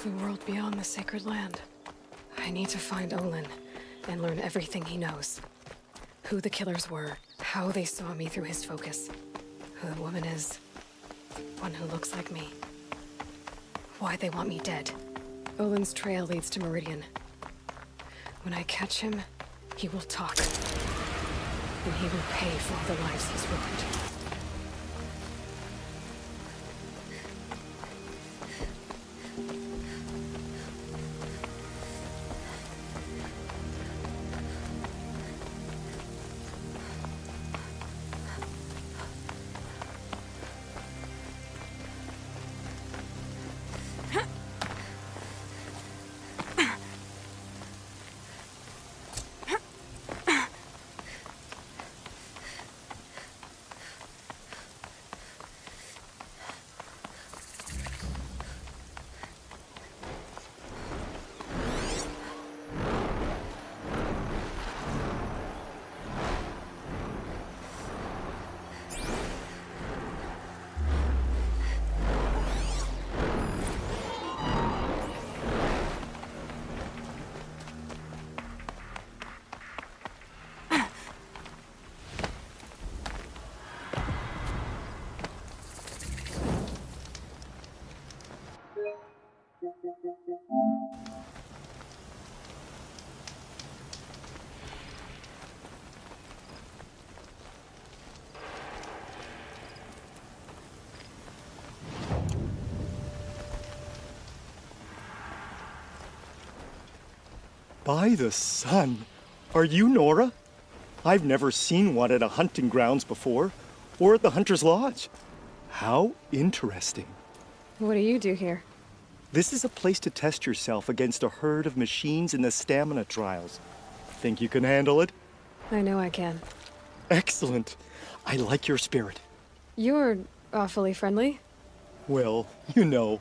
The world beyond the sacred land. I need to find Olin and learn everything he knows. Who the killers were, how they saw me through his focus, who the woman is, one who looks like me. Why they want me dead. Olin's trail leads to Meridian. When I catch him, he will talk. And he will pay for all the lives he's ruined. By the sun! Are you Nora? I've never seen one at a hunting grounds before, or at the Hunter's Lodge. How interesting. What do you do here? This is a place to test yourself against a herd of machines in the stamina trials. Think you can handle it? I know I can. Excellent. I like your spirit. You're awfully friendly. Well, you know,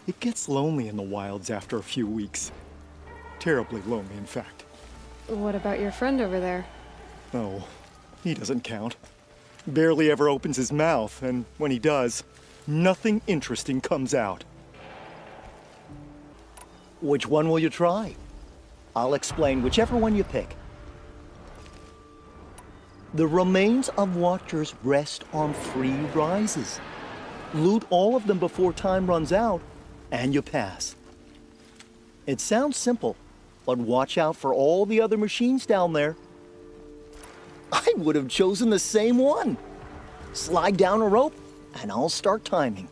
it gets lonely in the wilds after a few weeks. Terribly lonely, in fact. What about your friend over there? Oh, he doesn't count. Barely ever opens his mouth, and when he does, nothing interesting comes out. Which one will you try? I'll explain whichever one you pick. The remains of Watchers rest on 3 rises. Loot all of them before time runs out, and you pass. It sounds simple, but watch out for all the other machines down there. I would have chosen the same one. Slide down a rope, and I'll start timing.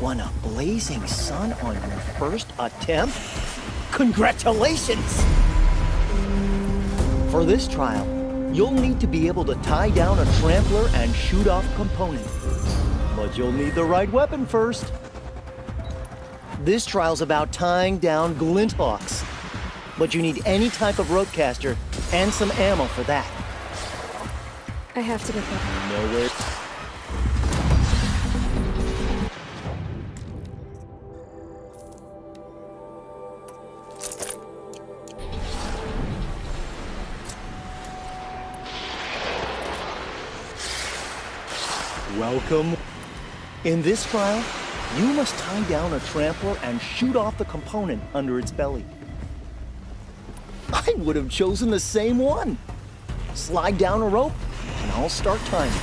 Won a blazing sun on your first attempt? Congratulations! For this trial, you'll need to be able to tie down a trampler and shoot off a component. But you'll need the right weapon first. This trial's about tying down glinthawks. But you need any type of ropecaster and some ammo for that. I have to get that. Nowhere. Welcome. In this trial, you must tie down a trampler and shoot off the component under its belly. I would have chosen the same one. Slide down a rope, and I'll start timing.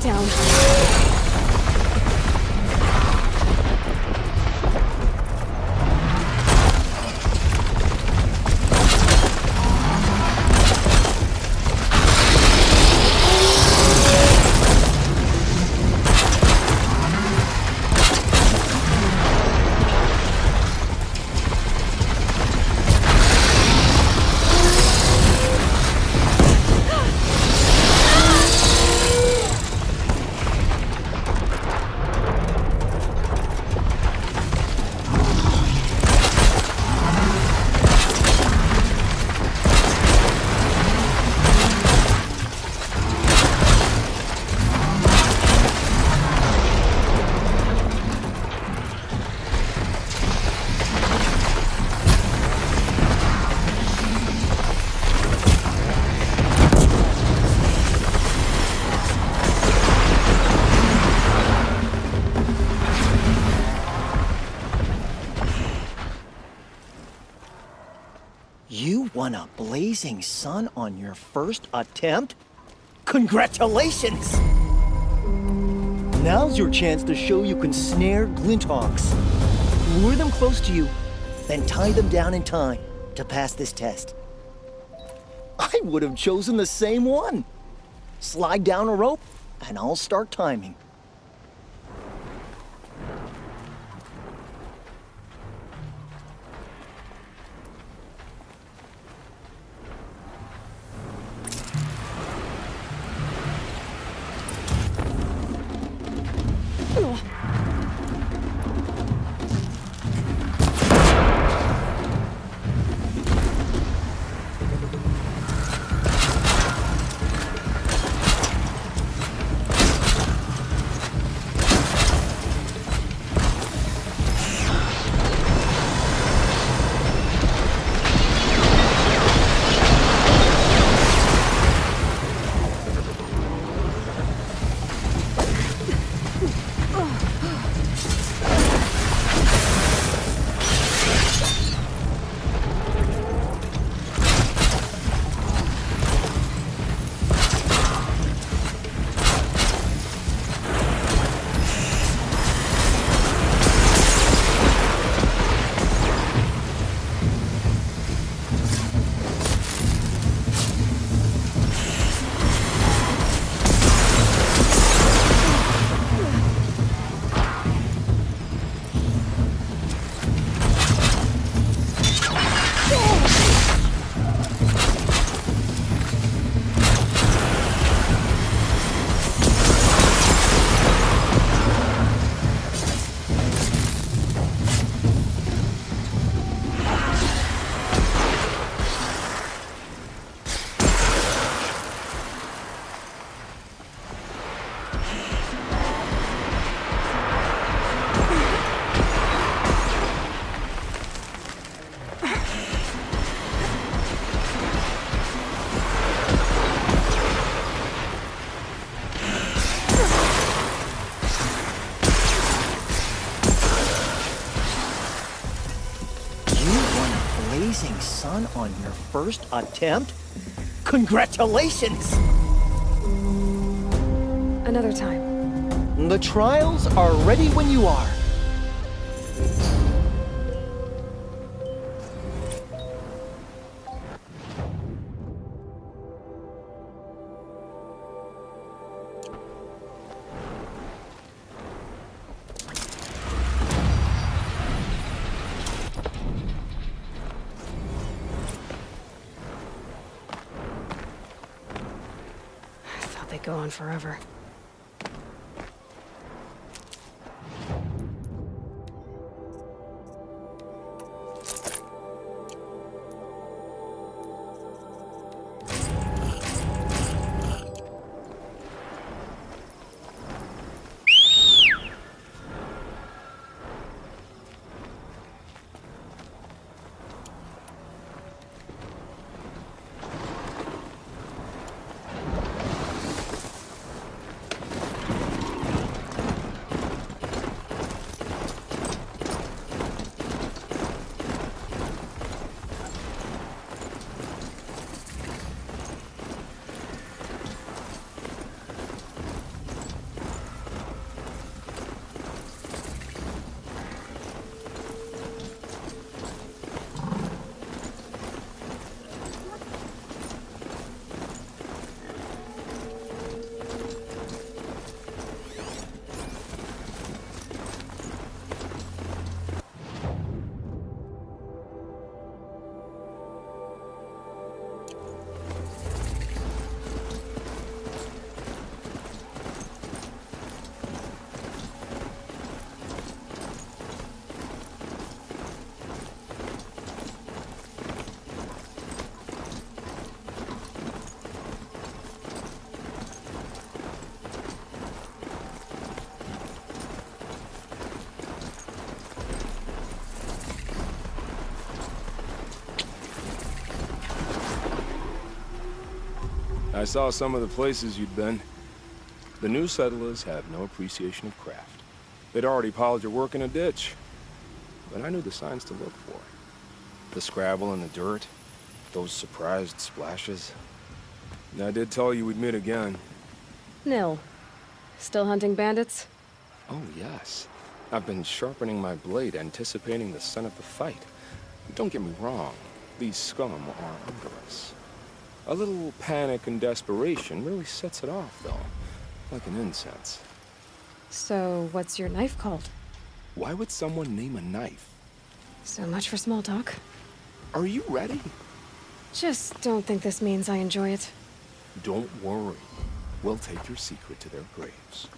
Down. You won a blazing sun on your first attempt? Congratulations! Now's your chance to show you can snare glinthawks. Lure them close to you, then tie them down in time to pass this test. I would have chosen the same one. Slide down a rope, and I'll start timing. Blazing sun on your first attempt? Congratulations! Another time. The trials are ready when you are. I thought they'd go on forever. I saw some of the places you'd been. The new settlers have no appreciation of craft. They'd already piled your work in a ditch. But I knew the signs to look for. The scrabble in the dirt, those surprised splashes. And I did tell you we'd meet again. Nil. Still hunting bandits? Oh, yes. I've been sharpening my blade, anticipating the sun of the fight. Don't get me wrong. These scum are under us. A little panic and desperation really sets it off, though. Like an incense. So, what's your knife called? Why would someone name a knife? So much for small talk. Are you ready? Just don't think this means I enjoy it. Don't worry. We'll take your secret to their graves.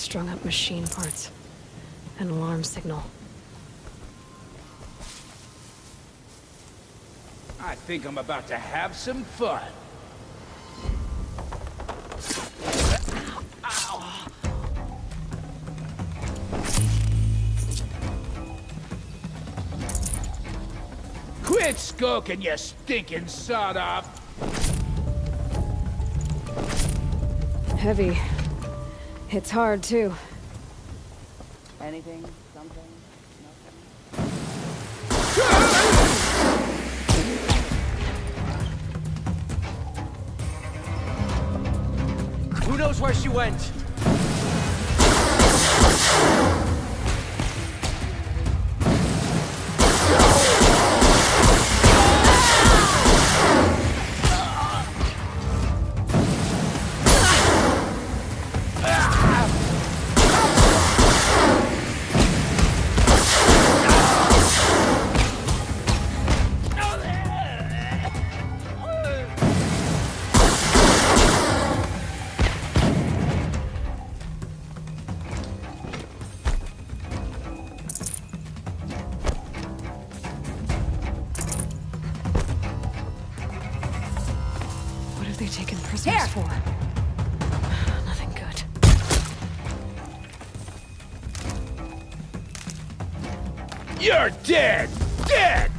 strung up machine parts. An alarm signal. I think I'm about to have some fun. Quit skulking, you stinking sod-off! Heavy. It's hard, too. Anything? Something? Who knows where she went? What have they taken prisoners for? Nothing good. You're dead! Dead!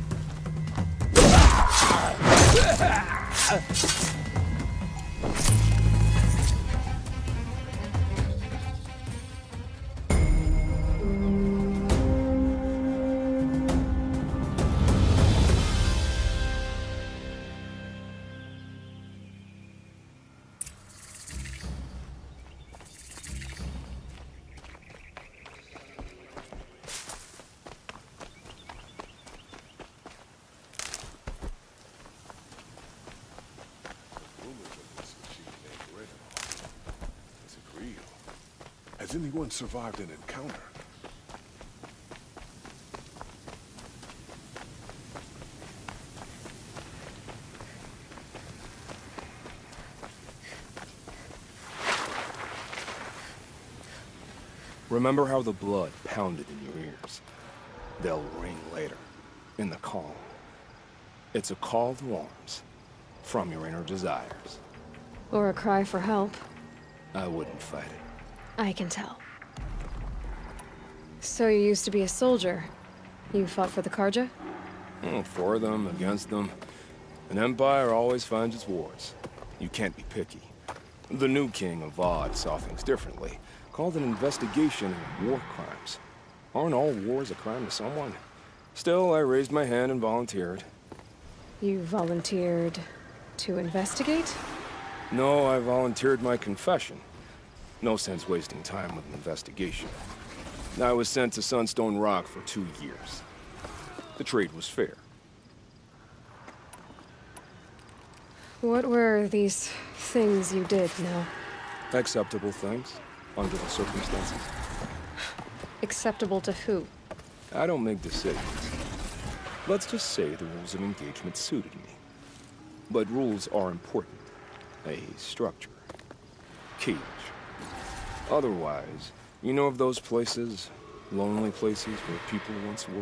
Is it real? Has anyone survived an encounter? Remember how the blood pounded in your ears? They'll ring later, in the calm. It's a call to arms, from your inner desires. Or a cry for help. I wouldn't fight it. I can tell. So you used to be a soldier. You fought for the Karja? For them, against them. An empire always finds its wars. You can't be picky. The new king of Vod saw things differently. Called an investigation of war crimes. Aren't all wars a crime to someone? Still, I raised my hand and volunteered. You volunteered to investigate? No, I volunteered my confession. No sense wasting time with an investigation. I was sent to Sunstone Rock for 2 years. The trade was fair. What were these things you did, Nil? Acceptable things, under the circumstances. Acceptable to who? I don't make decisions. Let's just say the rules of engagement suited me. But rules are important. A structure. Cage. Otherwise, you know of those places, lonely places where people once were?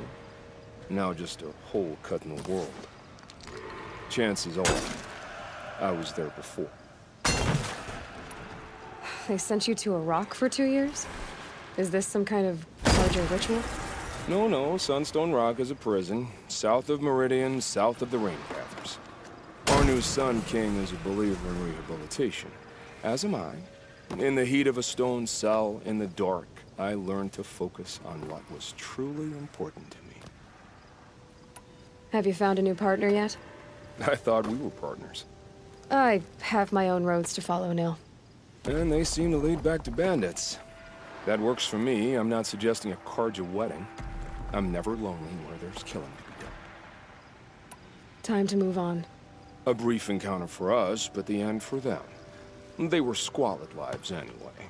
Now just a hole cut in the world. Chances are, I was there before. They sent you to a rock for 2 years? Is this some kind of larger ritual? No, Sunstone Rock is a prison, south of Meridian, south of the Raingathers. Our new Sun King is a believer in rehabilitation, as am I. In the heat of a stone cell, in the dark, I learned to focus on what was truly important to me. Have you found a new partner yet? I thought we were partners. I have my own roads to follow, Nil. And they seem to lead back to bandits. That works for me. I'm not suggesting a Karja wedding. I'm never lonely where there's killing to be done. Time to move on. A brief encounter for us, but the end for them. They were squalid lives anyway.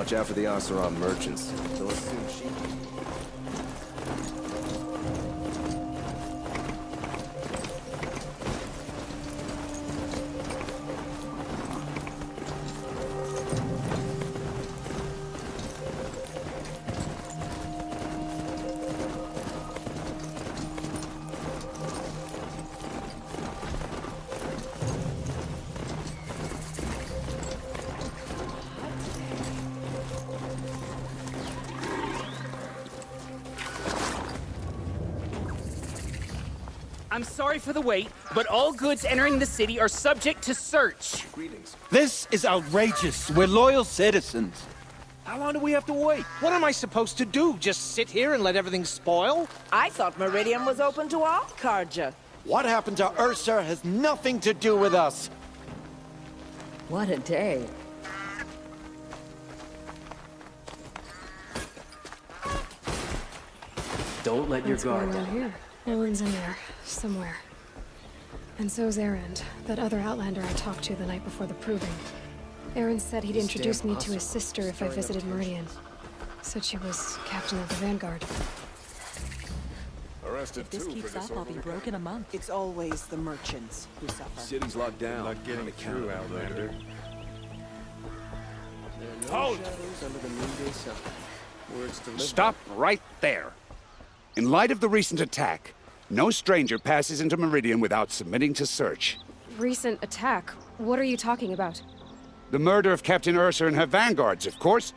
Watch out for the Oseram merchants. They'll assume she... I'm sorry for the wait, but all goods entering the city are subject to search. Greetings. This is outrageous. We're loyal citizens. How long do we have to wait? What am I supposed to do? Just sit here and let everything spoil? I thought Meridian was open to all Carja. What happened to Ursa has nothing to do with us. What a day. Don't let your What's guard going on down. here? Olin's in there, somewhere. And so's Erend, that other outlander I talked to the night before the proving. Erend said he'd introduce me to his sister if I visited Meridian. Said she was captain of the Vanguard. Arrested If this too keeps for up, I'll be disorderly broke in a month. It's always the merchants who suffer. City's locked down. Not getting through, Outlander. Hold! Under the noonday sun. Words to live Stop right there. In light of the recent attack, no stranger passes into Meridian without submitting to search. Recent attack? What are you talking about? The murder of Captain Ursa and her vanguards, of course.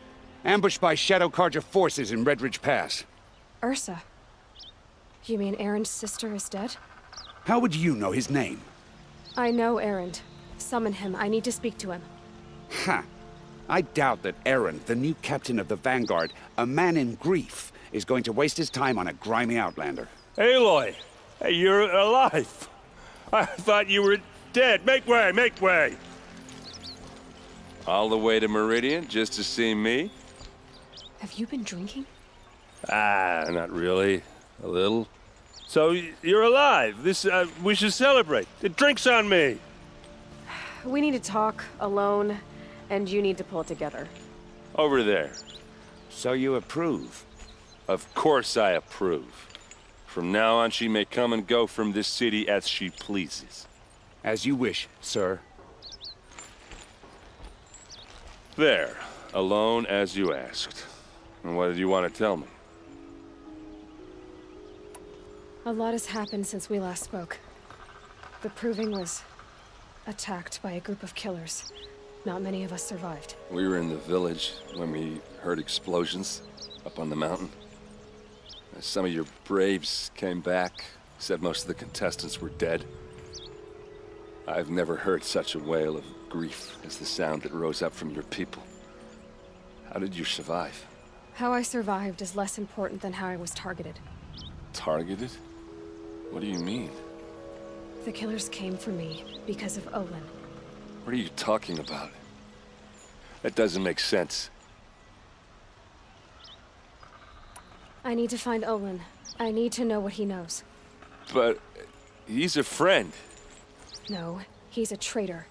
Ambushed by Shadow Carja forces in Red Ridge Pass. Ursa? You mean Erend's sister is dead? How would you know his name? I know Erend. Summon him. I need to speak to him. Ha! I doubt that Erend, the new captain of the Vanguard, a man in grief, is going to waste his time on a grimy outlander. Aloy! Hey, you're alive! I thought you were dead. Make way, make way! All the way to Meridian just to see me? Have you been drinking? Ah, not really. A little. So, you're alive. We should celebrate. The drink's on me. We need to talk, alone, and you need to pull it together. Over there. So you approve? Of course I approve. From now on, she may come and go from this city as she pleases. As you wish, sir. There. Alone as you asked. And what did you want to tell me? A lot has happened since we last spoke. The Proving was attacked by a group of killers. Not many of us survived. We were in the village when we heard explosions up on the mountain. Some of your braves came back, said most of the contestants were dead. I've never heard such a wail of grief as the sound that rose up from your people. How did you survive? How I survived is less important than how I was targeted. Targeted? What do you mean? The killers came for me because of Olin. What are you talking about? That doesn't make sense. I need to find Olin. I need to know what he knows. But he's a friend. No, he's a traitor.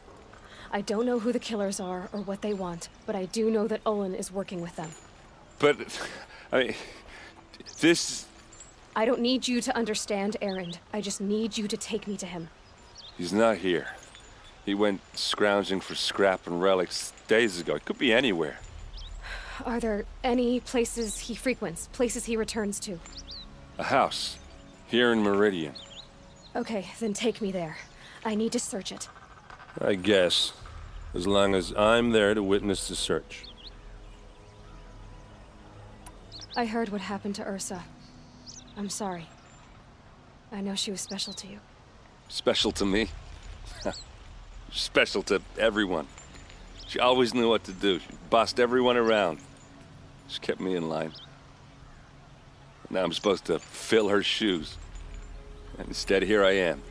I don't know who the killers are or what they want, but I do know that Olin is working with them. But, I mean, this... I don't need you to understand, Erend. I just need you to take me to him. He's not here. He went scrounging for scrap and relics days ago. It could be anywhere. Are there any places he frequents, places he returns to? A house. Here in Meridian. Okay, then take me there. I need to search it. I guess. As long as I'm there to witness the search. I heard what happened to Ursa. I'm sorry. I know she was special to you. Special to me? Special to everyone. She always knew what to do. She bossed everyone around. She kept me in line. Now I'm supposed to fill her shoes. And instead, here I am,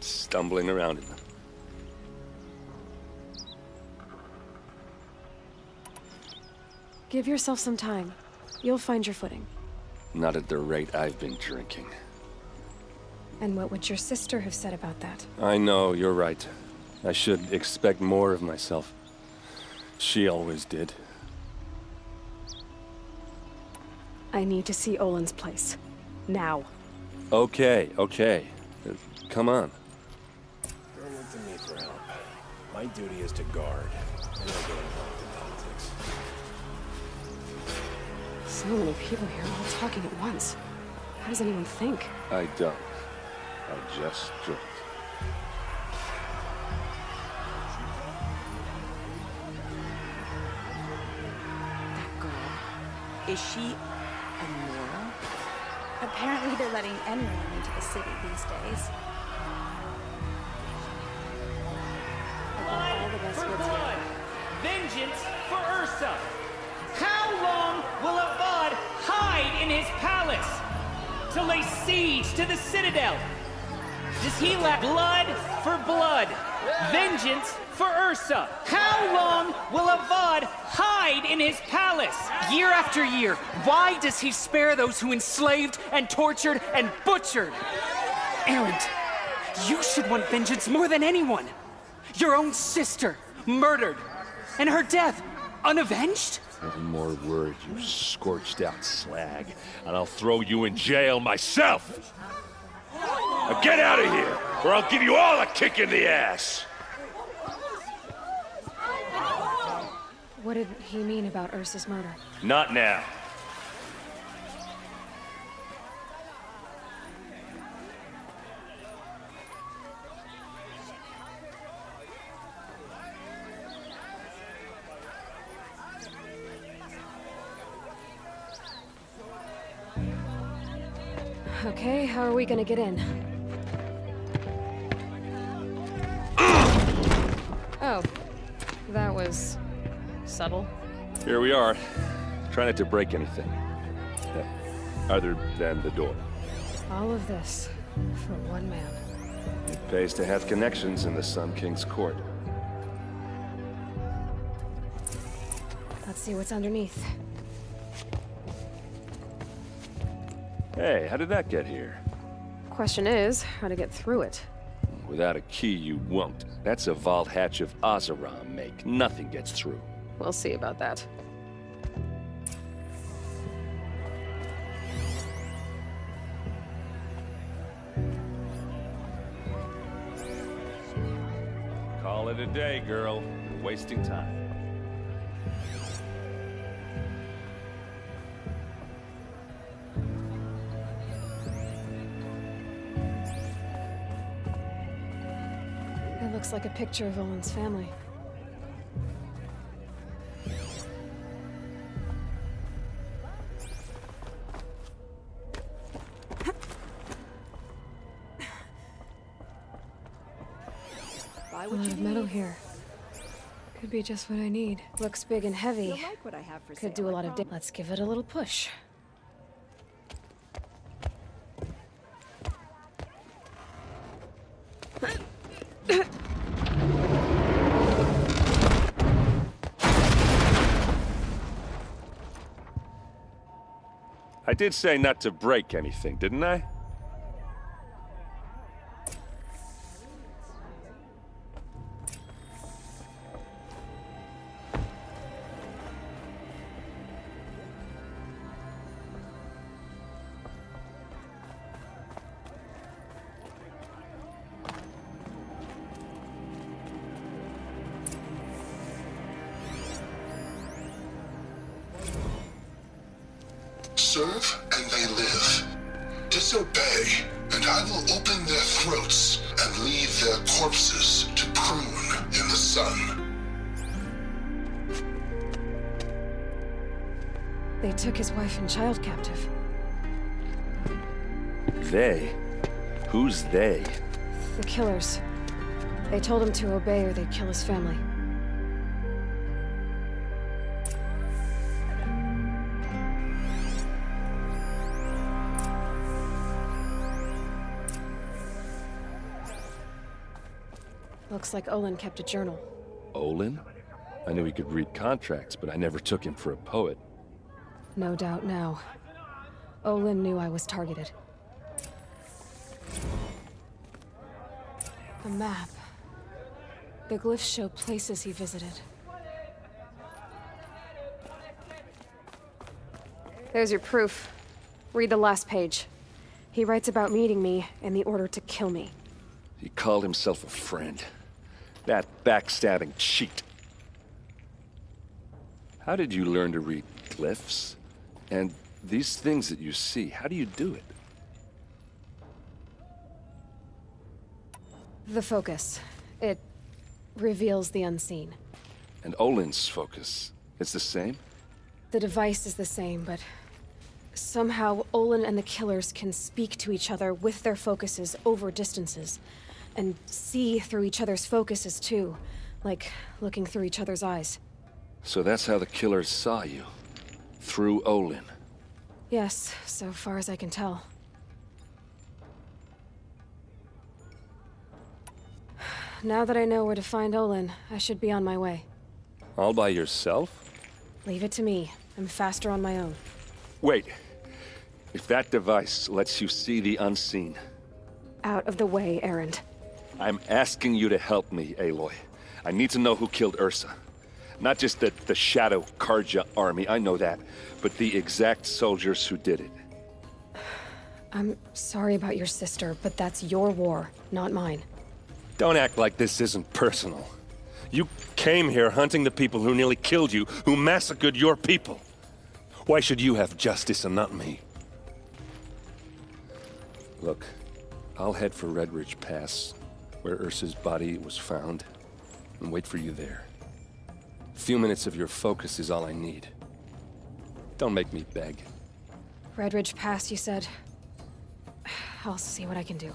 stumbling around in them. Give yourself some time. You'll find your footing. Not at the rate I've been drinking. And what would your sister have said about that? I know, you're right. I should expect more of myself. She always did. I need to see Olin's place. Now. Okay, okay. Come on. Don't look to me for help. My duty is to guard. I'm not getting involved in politics. So many people here all talking at once. How does anyone think? I don't. I just drink. That girl. Is she a Nora? Apparently they're letting anyone into the city these days. Blood for blood! Vengeance for Ursa! How long will Avad hide in his palace? To lay siege to the Citadel? Does he lack blood for blood? Vengeance for Ursa! How long will Avad hide in his palace? Year after year, why does he spare those who enslaved and tortured and butchered? Erend, you should want vengeance more than anyone. Your own sister, murdered, and her death, unavenged? One more word, you scorched out slag, and I'll throw you in jail myself! Now get out of here, or I'll give you all a kick in the ass! What did he mean about Ursa's murder? Not now. Okay, how are we gonna get in? Oh, that was subtle. Here we are. Try not to break anything. Other than the door. All of this for one man. It pays to have connections in the Sun King's court. Let's see what's underneath. Hey, how did that get here? Question is, how to get through it. Without a key, you won't. That's a vault hatch of Azeram make. Nothing gets through. We'll see about that. Call it a day, girl. You're wasting time. It looks like a picture of Olin's family. A lot of metal here. Could be just what I need. Looks big and heavy. Like what I have for Could do a lot of damage. Let's give it a little push. I did say not to break anything, didn't I? Serve and they live. Disobey, and I will open their throats and leave their corpses to prune in the sun. They took his wife and child captive. They? Who's they? The killers. They told him to obey or they'd kill his family. Looks like Olin kept a journal. Olin? I knew he could read contracts, but I never took him for a poet. No doubt now. Olin knew I was targeted. A map. The glyphs show places he visited. There's your proof. Read the last page. He writes about meeting me and the order to kill me. He called himself a friend. That backstabbing cheat. How did you learn to read glyphs? And these things that you see, how do you do it? The focus. It reveals the unseen. And Olin's focus, it's the same? The device is the same, but somehow Olin and the killers can speak to each other with their focuses over distances. And see through each other's focuses too, like looking through each other's eyes. So that's how the killers saw you? Through Olin? Yes, so far as I can tell. Now that I know where to find Olin, I should be on my way. All by yourself? Leave it to me. I'm faster on my own. Wait. If that device lets you see the unseen... Out of the way, Erend. I'm asking you to help me, Aloy. I need to know who killed Ursa. Not just the Shadow Karja army, I know that, but the exact soldiers who did it. I'm sorry about your sister, but that's your war, not mine. Don't act like this isn't personal. You came here hunting the people who nearly killed you, who massacred your people. Why should you have justice and not me? Look, I'll head for Red Ridge Pass, where Ursa's body was found, and wait for you there. A few minutes of your focus is all I need. Don't make me beg. Red Ridge Pass, you said? I'll see what I can do.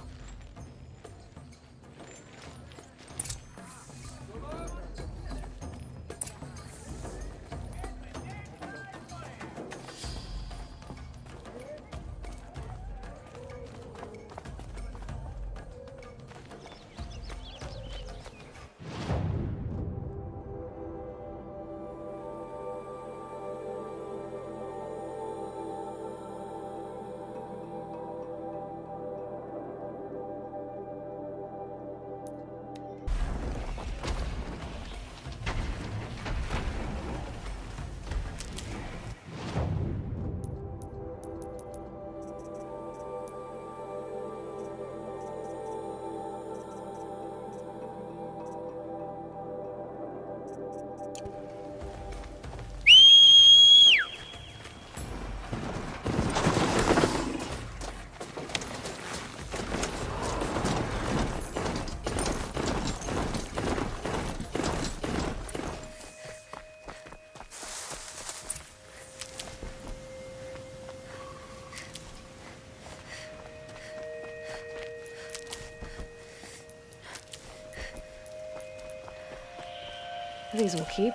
These will keep.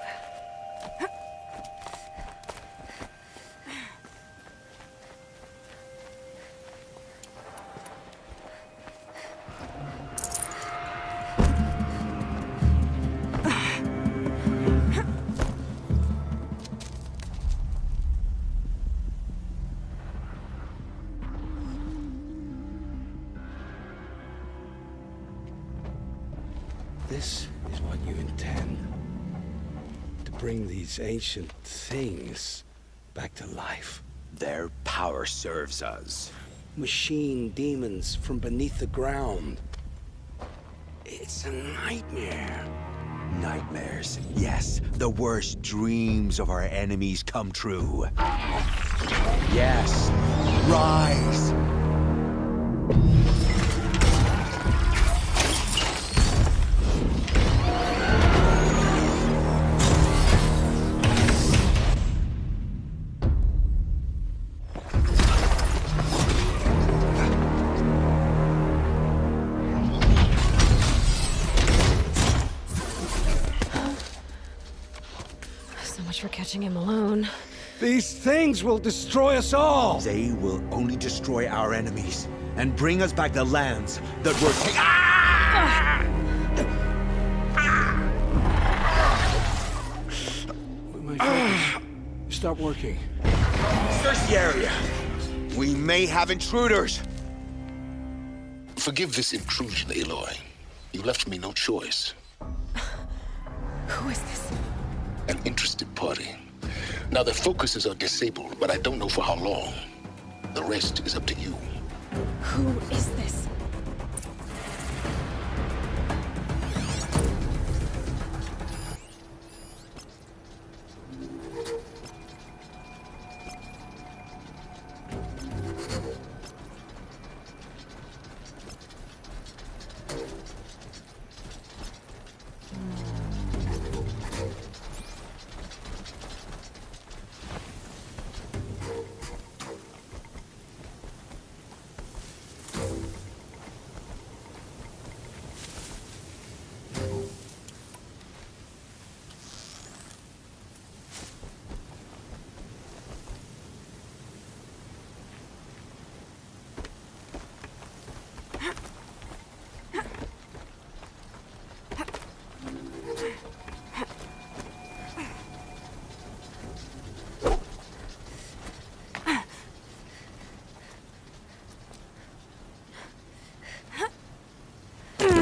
This is what you intend. Bring these ancient things back to life. Their power serves us. Machine demons from beneath the ground. It's a nightmare. Nightmares. Yes, the worst dreams of our enemies come true. Yes, rise! For catching him alone. These things will destroy us all! They will only destroy our enemies and bring us back the lands that were taken. My focus. Stop working. Search the area. We may have intruders. Forgive this intrusion, Aloy. You left me no choice. Who is this? An interested party. Now, their focuses are disabled, but I don't know for how long. The rest is up to you. Who is this?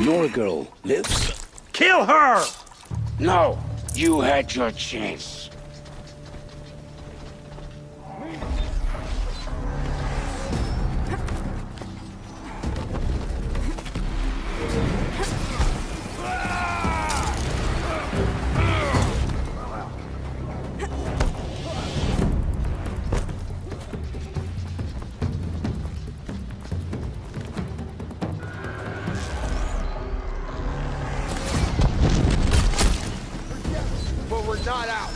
Nora girl lives? Kill her! No, you had your chance. But we're not out.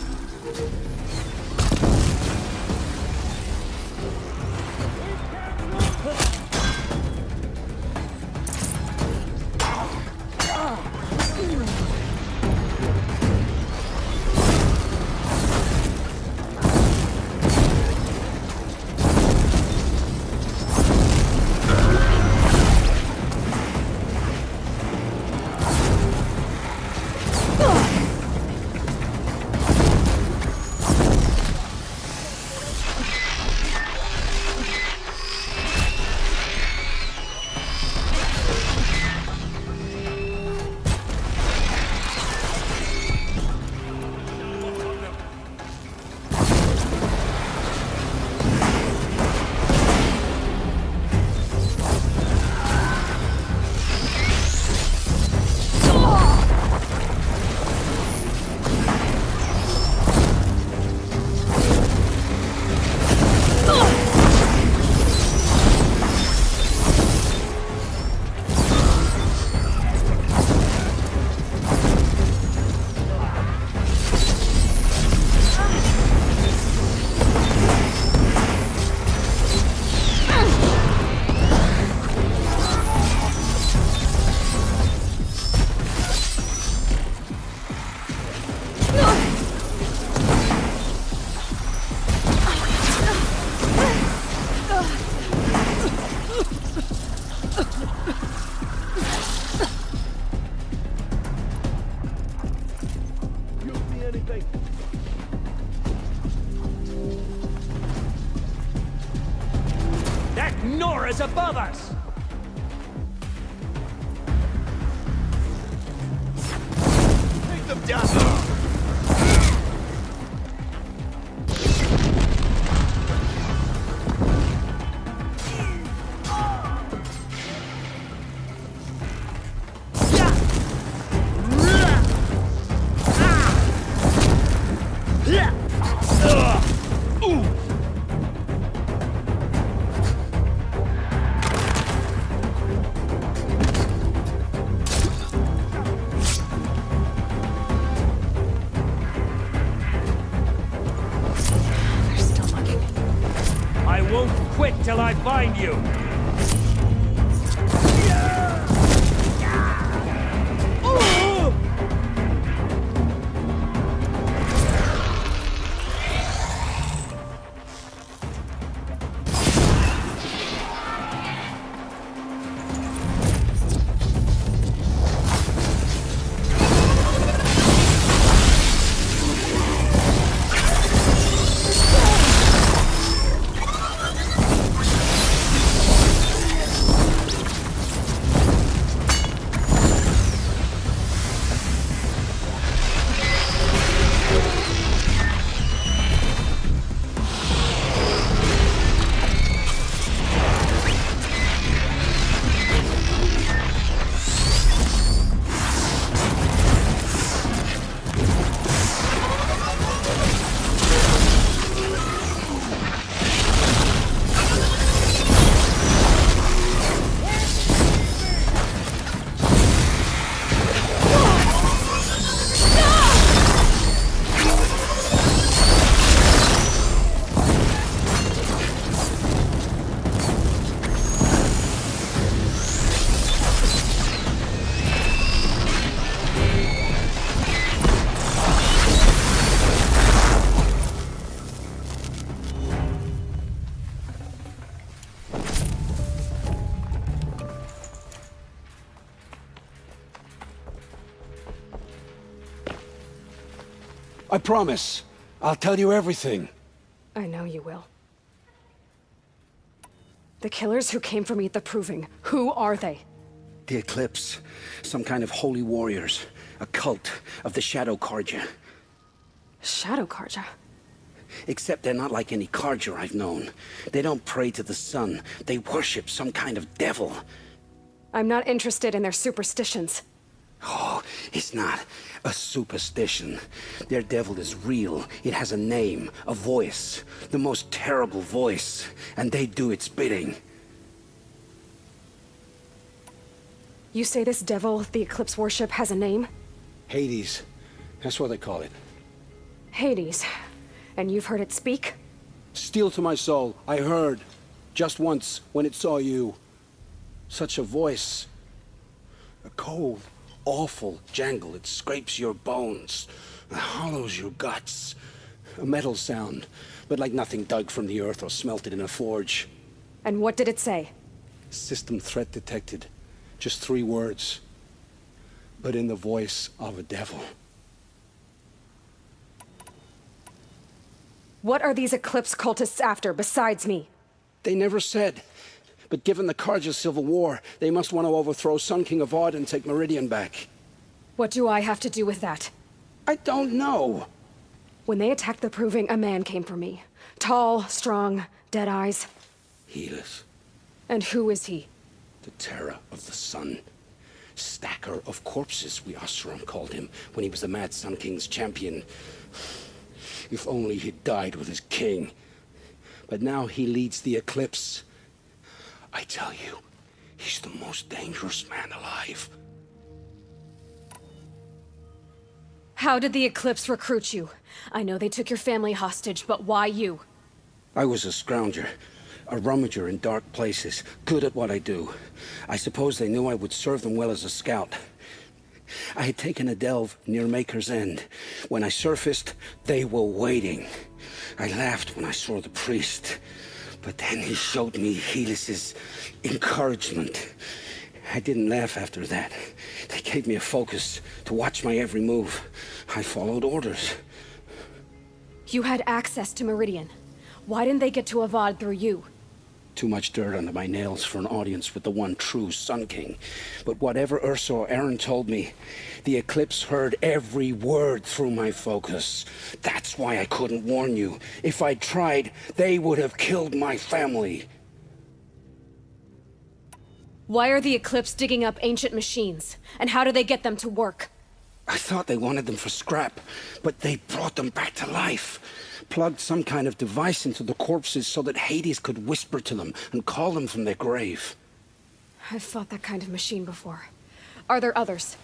That Nora's above us! Take them down! I won't quit till I find you! I promise. I'll tell you everything. I know you will. The killers who came for me at the Proving, who are they? The Eclipse. Some kind of holy warriors. A cult of the Shadow Carja. Shadow Carja? Except they're not like any Carja I've known. They don't pray to the sun. They worship some kind of devil. I'm not interested in their superstitions. Oh, it's not a superstition. Their devil is real. It has a name, a voice, the most terrible voice, and they do its bidding. You say this devil the Eclipse worship has a name? Hades. That's what they call it. Hades. And you've heard it speak? Steel to my soul, I heard. Just once, when it saw you. Such a voice. A cold, awful jangle. It scrapes your bones. It hollows your guts. A metal sound, but like nothing dug from the earth or smelted in a forge. And what did it say? System threat detected. Just 3 words. But in the voice of a devil. What are these Eclipse cultists after, besides me? They never said. But given the Carja civil war, they must want to overthrow Sun King Avad and take Meridian back. What do I have to do with that? I don't know. When they attacked the Proving, a man came for me. Tall, strong, dead eyes. Helis. And who is he? The terror of the sun. Stacker of corpses, we Oseram called him, when he was the Mad Sun King's champion. If only he'd died with his king. But now he leads the Eclipse. I tell you, he's the most dangerous man alive. How did the Eclipse recruit you? I know they took your family hostage, but why you? I was a scrounger, a rummager in dark places, good at what I do. I suppose they knew I would serve them well as a scout. I had taken a delve near Maker's End. When I surfaced, they were waiting. I laughed when I saw the priest, but then he showed me Helis's encouragement. I didn't laugh after that. They gave me a focus to watch my every move. I followed orders. You had access to Meridian. Why didn't they get to Avad through you? Too much dirt under my nails for an audience with the one true Sun King. But whatever Ursa or Aaron told me, the Eclipse heard every word through my focus. That's why I couldn't warn you. If I'd tried, they would have killed my family. Why are the Eclipse digging up ancient machines? And how do they get them to work? I thought they wanted them for scrap, but they brought them back to life. Plugged some kind of device into the corpses so that Hades could whisper to them and call them from their grave. I've fought that kind of machine before. Are there others?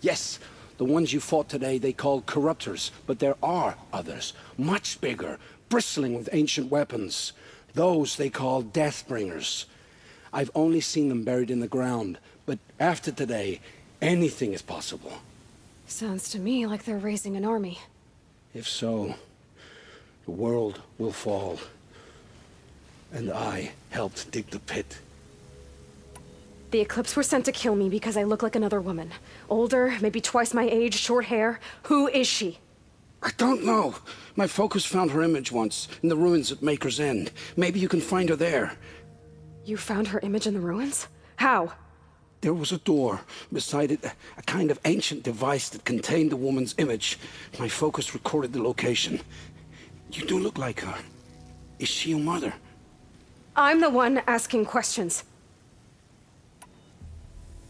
Yes, the ones you fought today they called corruptors, but there are others, much bigger, bristling with ancient weapons. Those they call Deathbringers. I've only seen them buried in the ground, but after today, anything is possible. Sounds to me like they're raising an army. If so, the world will fall. And I helped dig the pit. The Eclipse were sent to kill me because I look like another woman. Older, maybe twice my age, short hair. Who is she? I don't know. My focus found her image once, in the ruins at Maker's End. Maybe you can find her there. You found her image in the ruins? How? There was a door. Beside it, a kind of ancient device that contained the woman's image. My focus recorded the location. You do look like her. Is she your mother? I'm the one asking questions.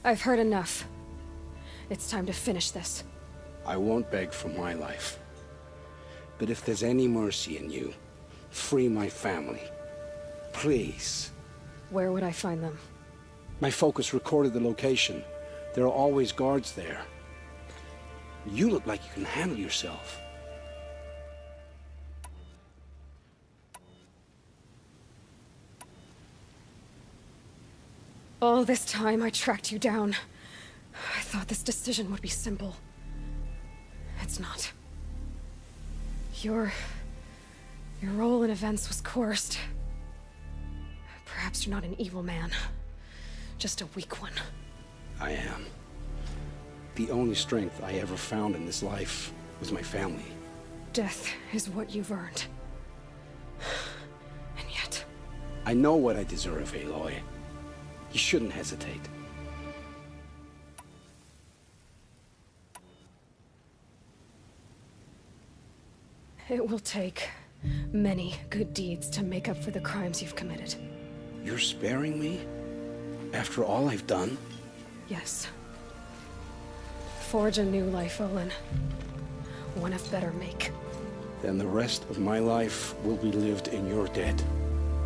I've heard enough. It's time to finish this. I won't beg for my life. But if there's any mercy in you, free my family. Please. Where would I find them? My focus recorded the location. There are always guards there. You look like you can handle yourself. All this time I tracked you down. I thought this decision would be simple. It's not. Your role in events was coerced. Perhaps you're not an evil man. Just a weak one. I am. The only strength I ever found in this life was my family. Death is what you've earned. And yet... I know what I deserve, Aloy. You shouldn't hesitate. It will take many good deeds to make up for the crimes you've committed. You're sparing me? After all I've done? Yes. Forge a new life, Olin. One of better make. Then the rest of my life will be lived in your debt.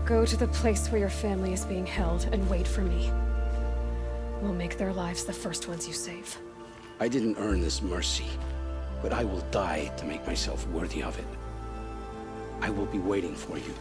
Go to the place where your family is being held and wait for me. We'll make their lives the first ones you save. I didn't earn this mercy, but I will die to make myself worthy of it. I will be waiting for you.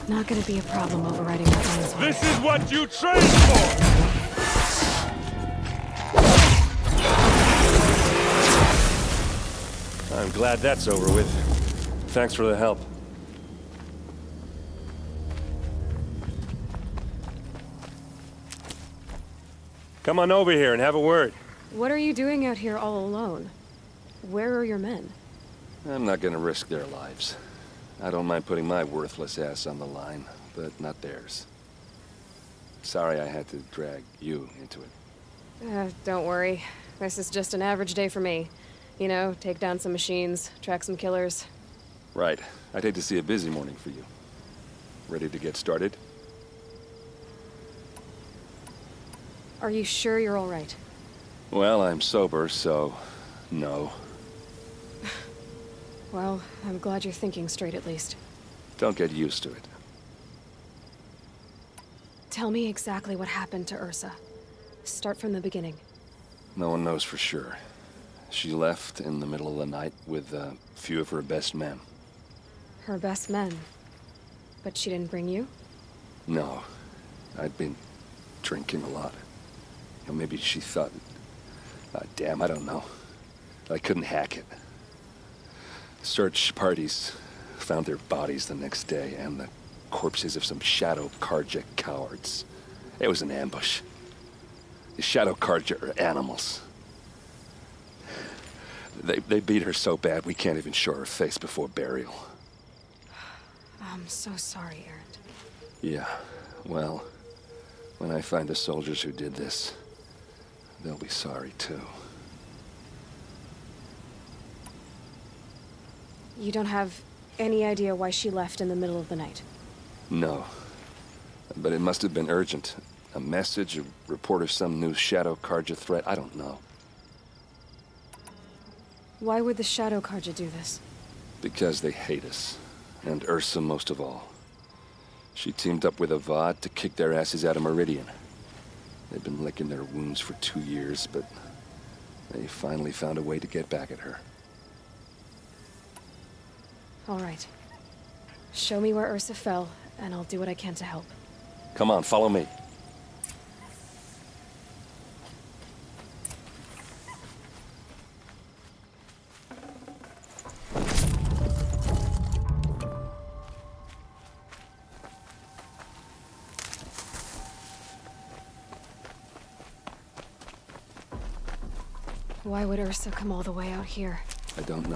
Not gonna be a problem overriding my plans. This is what you trained for! I'm glad that's over with. Thanks for the help. Come on over here and have a word. What are you doing out here all alone? Where are your men? I'm not gonna risk their lives. I don't mind putting my worthless ass on the line, but not theirs. Sorry I had to drag you into it. Don't worry. This is just an average day for me. You know, take down some machines, track some killers. Right. I'd hate to see a busy morning for you. Ready to get started? Are you sure you're all right? Well, I'm sober, so no. Well, I'm glad you're thinking straight at least. Don't get used to it. Tell me exactly what happened to Ursa. Start from the beginning. No one knows for sure. She left in the middle of the night with a few of her best men. Her best men? But she didn't bring you? No. I'd been drinking a lot. Or maybe she thought... damn, I don't know. I couldn't hack it. Search parties found their bodies the next day and the corpses of some Shadow Karja cowards. It was an ambush. The Shadow Karja are animals. They beat her so bad we can't even show her face before burial. I'm so sorry, Erend. Yeah, well, when I find the soldiers who did this, they'll be sorry too. You don't have any idea why she left in the middle of the night? No. But it must have been urgent. A message, a report of some new Shadow Karja threat, I don't know. Why would the Shadow Karja do this? Because they hate us. And Ursa most of all. She teamed up with Avad to kick their asses out of Meridian. They've been licking their wounds for 2 years, but they finally found a way to get back at her. All right. Show me where Ursa fell, and I'll do what I can to help. Come on, follow me. Why would Ursa come all the way out here? I don't know.